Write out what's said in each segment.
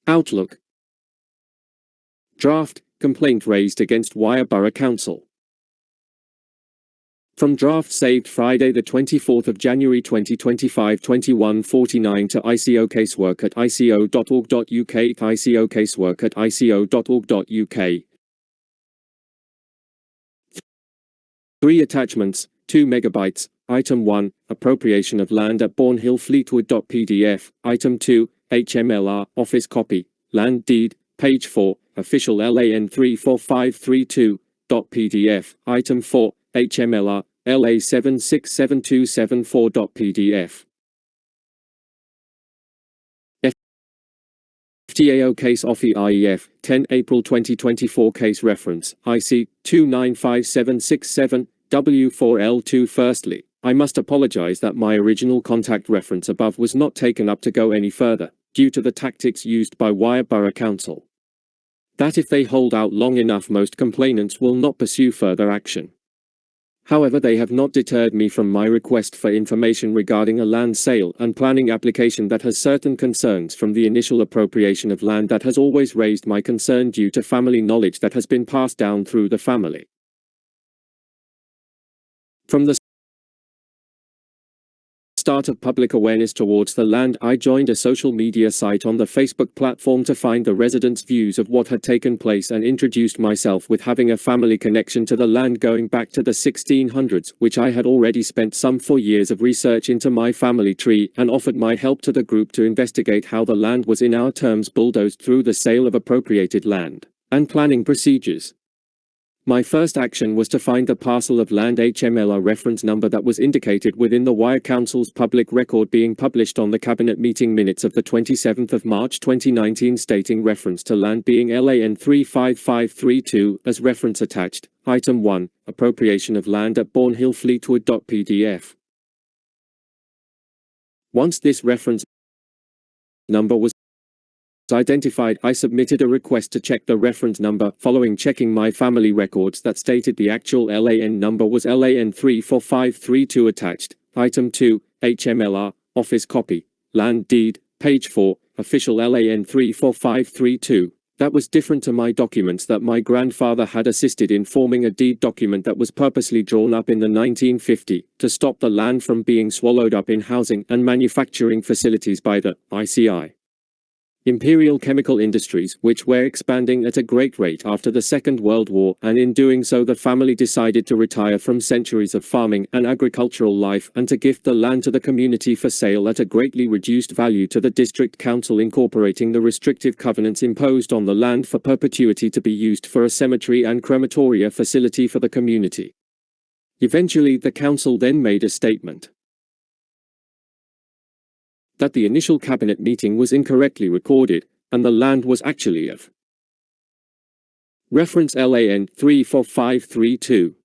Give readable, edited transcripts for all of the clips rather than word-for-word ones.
Outlook. Draft, complaint raised against Wyre Borough Council. From draft saved Friday the 24th of January 2025 21:49 to ICO casework at ico.org.uk ICO casework at ico.org.uk. 3 attachments, 2 megabytes. Item 1, appropriation of land at Bourne Hill Fleetwood.pdf. Item 2, HMLR, office copy, land deed, page 4, official LAN 34532.pdf. Item 4, HMLR, LA 767274.pdf. FTAO case OFI IEF, 10 April 2024 case reference, IC 295767, W4L2. Firstly, I must apologize that my original contact reference above was not taken up to go any further, due to the tactics used by Wyre Borough Council. That if they hold out long enough, most complainants will not pursue further action. However, they have not deterred me from my request for information regarding a land sale and planning application that has certain concerns from the initial appropriation of land that has always raised my concern due to family knowledge that has been passed down through the family. From the start of public awareness towards the land, I joined a social media site on the Facebook platform to find the residents' views of what had taken place and introduced myself with having a family connection to the land going back to the 1600s, which I had already spent some 4 years of research into my family tree, and offered my help to the group to investigate how the land was in our terms bulldozed through the sale of appropriated land, and planning procedures. My first action was to find the parcel of land HMLR reference number that was indicated within the Wyre Council's public record being published on the Cabinet meeting minutes of the 27th of March 2019, stating reference to land being LAN 35532 as reference attached. Item 1, appropriation of land at Bourne Hill Fleetwood.pdf. Once this reference number was identified, I submitted a request to check the reference number, following checking my family records that stated the actual LAN number was LAN 34532 attached. Item 2, HMLR, office copy, land deed, page 4, official LAN 34532. That was different to my documents that my grandfather had assisted in forming a deed document that was purposely drawn up in the 1950 to stop the land from being swallowed up in housing and manufacturing facilities by the ICI. Imperial Chemical Industries, which were expanding at a great rate after the Second World War, and in doing so the family decided to retire from centuries of farming and agricultural life and to gift the land to the community for sale at a greatly reduced value to the District Council, incorporating the restrictive covenants imposed on the land for perpetuity to be used for a cemetery and crematoria facility for the community. Eventually, the council then made a statement that the initial cabinet meeting was incorrectly recorded, and the land was actually of reference LAN 34532.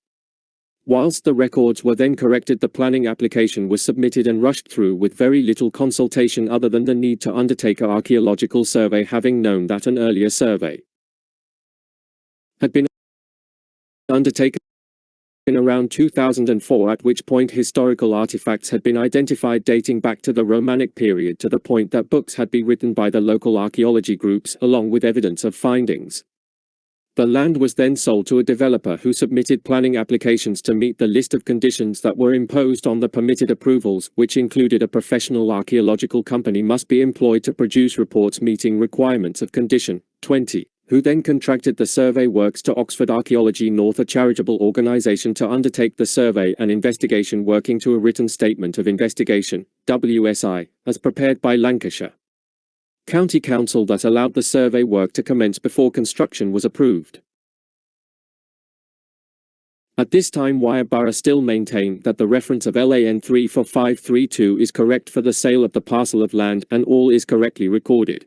Whilst the records were then corrected, the planning application was submitted and rushed through with very little consultation other than the need to undertake an archaeological survey, having known that an earlier survey had been undertaken in around 2004, at which point historical artifacts had been identified dating back to the Romanic period, to the point that books had been written by the local archaeology groups along with evidence of findings. The land was then sold to a developer who submitted planning applications to meet the list of conditions that were imposed on the permitted approvals, which included a professional archaeological company must be employed to produce reports meeting requirements of condition 20. Who then contracted the survey works to Oxford Archaeology North, a charitable organisation, to undertake the survey and investigation, working to a written statement of investigation, WSI, as prepared by Lancashire County Council that allowed the survey work to commence before construction was approved. At this time, Wyre Borough still maintained that the reference of LAN 34532 is correct for the sale of the parcel of land, and all is correctly recorded.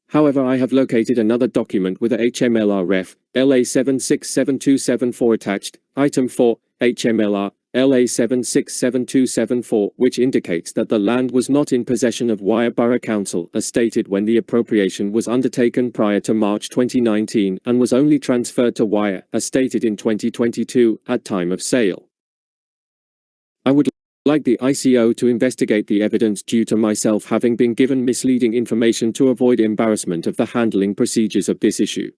However, I have located another document with a HMLR ref, LA 767274 attached, item 4, HMLR, LA 767274, which indicates that the land was not in possession of Wyre Borough Council as stated when the appropriation was undertaken prior to March 2019, and was only transferred to Wyre, as stated in 2022, at time of sale. I would like the ICO, to investigate the evidence due to myself having been given misleading information to avoid embarrassment of the handling procedures of this issue.